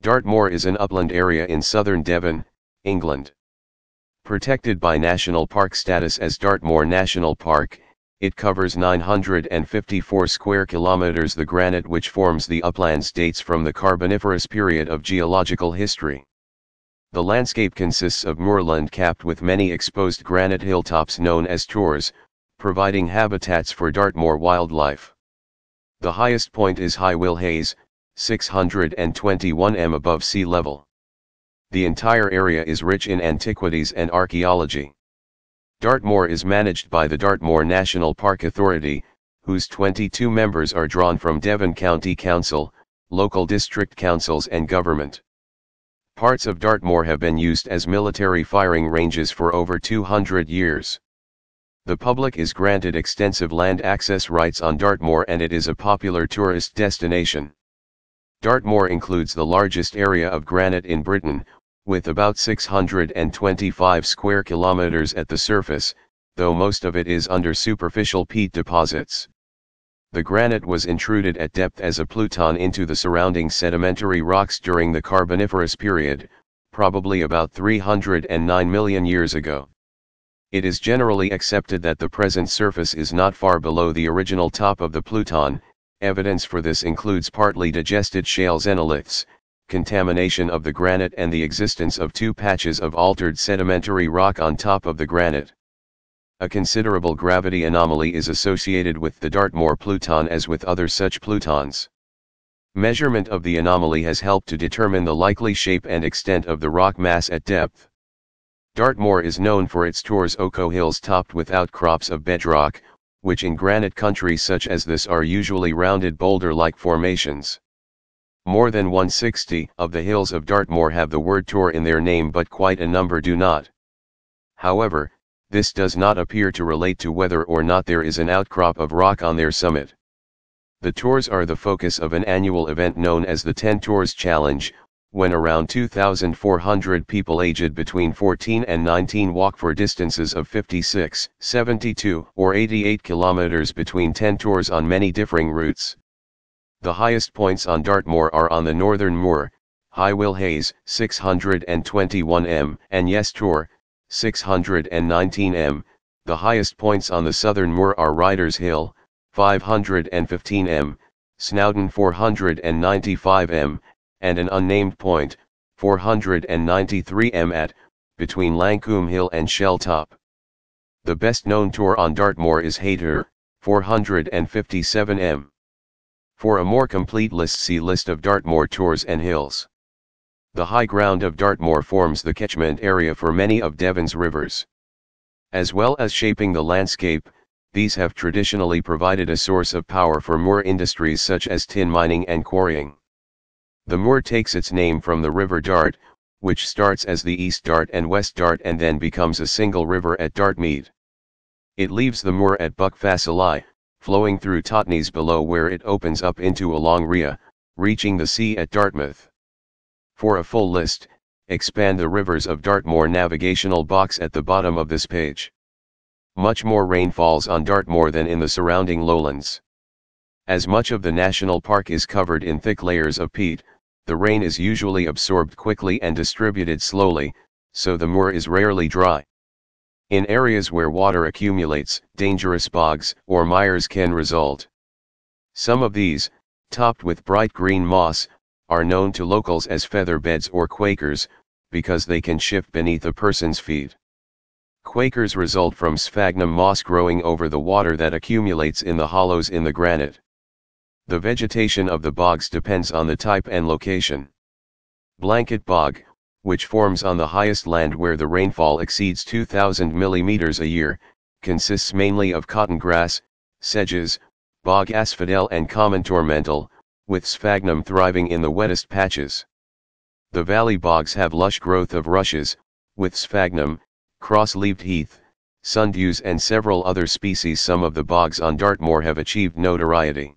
Dartmoor is an upland area in southern Devon, England. Protected by national park status as Dartmoor National Park, it covers 954 square kilometers. The granite which forms the uplands dates from the Carboniferous period of geological history. The landscape consists of moorland capped with many exposed granite hilltops known as tors, providing habitats for Dartmoor wildlife. The highest point is High Willhays, 621 m above sea level. The entire area is rich in antiquities and archaeology. Dartmoor is managed by the Dartmoor National Park Authority, whose 22 members are drawn from Devon County Council, local district councils and government. Parts of Dartmoor have been used as military firing ranges for over 200 years. The public is granted extensive land access rights on Dartmoor and it is a popular tourist destination. Dartmoor includes the largest area of granite in Britain, with about 625 square kilometers at the surface, though most of it is under superficial peat deposits. The granite was intruded at depth as a pluton into the surrounding sedimentary rocks during the Carboniferous period, probably about 309 million years ago. It is generally accepted that the present surface is not far below the original top of the pluton. Evidence for this includes partly digested shale xenoliths, contamination of the granite and the existence of two patches of altered sedimentary rock on top of the granite. A considerable gravity anomaly is associated with the Dartmoor pluton as with other such plutons. Measurement of the anomaly has helped to determine the likely shape and extent of the rock mass at depth. Dartmoor is known for its tors Oco hills topped with outcrops of bedrock, which in granite country such as this are usually rounded boulder-like formations. More than 160 of the hills of Dartmoor have the word tor in their name, but quite a number do not. However, this does not appear to relate to whether or not there is an outcrop of rock on their summit. The tors are the focus of an annual event known as the 10 Tors Challenge, when around 2,400 people aged between 14 and 19 walk for distances of 56, 72, or 88 kilometers between 10 tors on many differing routes. The highest points on Dartmoor are on the northern moor, High Willhays, 621 m, and Yes Tor, 619 m. The highest points on the southern moor are Riders Hill, 515 m, Snowdon 495 m, and an unnamed point, 493 m at, between Lancombe Hill and Shelltop. The best known tor on Dartmoor is Hayter, 457 m. For a more complete list, see List of Dartmoor tors and hills. The high ground of Dartmoor forms the catchment area for many of Devon's rivers. As well as shaping the landscape, these have traditionally provided a source of power for moor industries such as tin mining and quarrying. The moor takes its name from the River Dart, which starts as the East Dart and West Dart and then becomes a single river at Dartmead. It leaves the moor at Buckfastleigh, flowing through Totnes below where it opens up into a long ria, reaching the sea at Dartmouth. For a full list, expand the Rivers of Dartmoor navigational box at the bottom of this page. Much more rain falls on Dartmoor than in the surrounding lowlands. As much of the national park is covered in thick layers of peat, the rain is usually absorbed quickly and distributed slowly, so the moor is rarely dry. In areas where water accumulates, dangerous bogs or mires can result. Some of these, topped with bright green moss, are known to locals as feather beds or quakers, because they can shift beneath a person's feet. Quakers result from sphagnum moss growing over the water that accumulates in the hollows in the granite. The vegetation of the bogs depends on the type and location. Blanket bog, which forms on the highest land where the rainfall exceeds 2,000 mm a year, consists mainly of cotton grass, sedges, bog asphodel and common tormental, with sphagnum thriving in the wettest patches. The valley bogs have lush growth of rushes, with sphagnum, cross-leaved heath, sundews and several other species. Some of the bogs on Dartmoor have achieved notoriety.